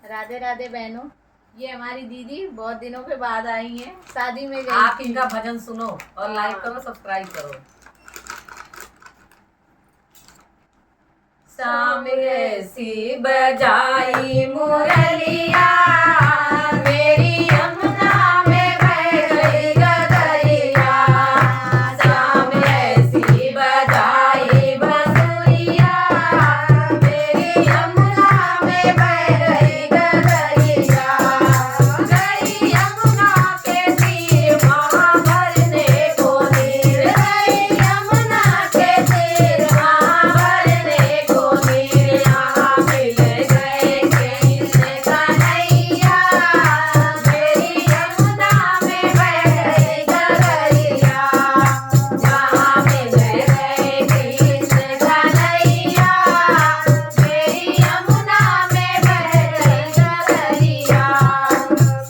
राधे राधे बहनों, ये हमारी दीदी बहुत दिनों के बाद आई हैं, शादी में गई। आप इनका भजन सुनो और लाइक करो, सब्सक्राइब करो। शाम ऐसी बजाई मुरलिया, मेरी यमुना में बह गई गगरिया। शाम ऐसी बजाई बंसुरिया, मेरी यमुना में बह गई गगरिया। गई यमुना के तीर वहाँ भरने को नीर, गई यमुना के तीर वहाँ भरने को नीर। यहाँ मिल गए कृष्ण कन्हैया, मेरी यमुना में बह गई गगरिया। यहाँ मिल गए कृष्ण कन्हैया, मेरी यमुना में बह गई गगरिया।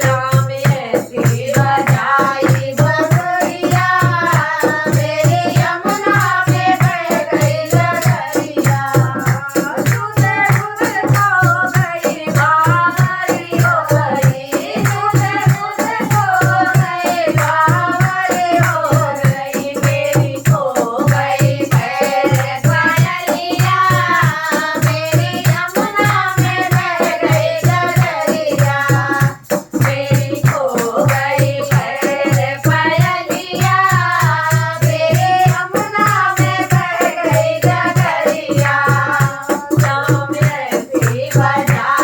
शाम ऐसी बजाई बंसुरिया, मेरी यमुना में बह गई गगरिया। तुझे मुझको गई बावरी हो गई, तुझे मुझको गई बावरी हो गई। मेरी खो गई पैर पायलिया, मेरी यमुना में बह गई गगरिया। मेरी खो गई पैर पायलिया, मेरी यमुना में बह गई गगरिया। शाम ऐसी बजाई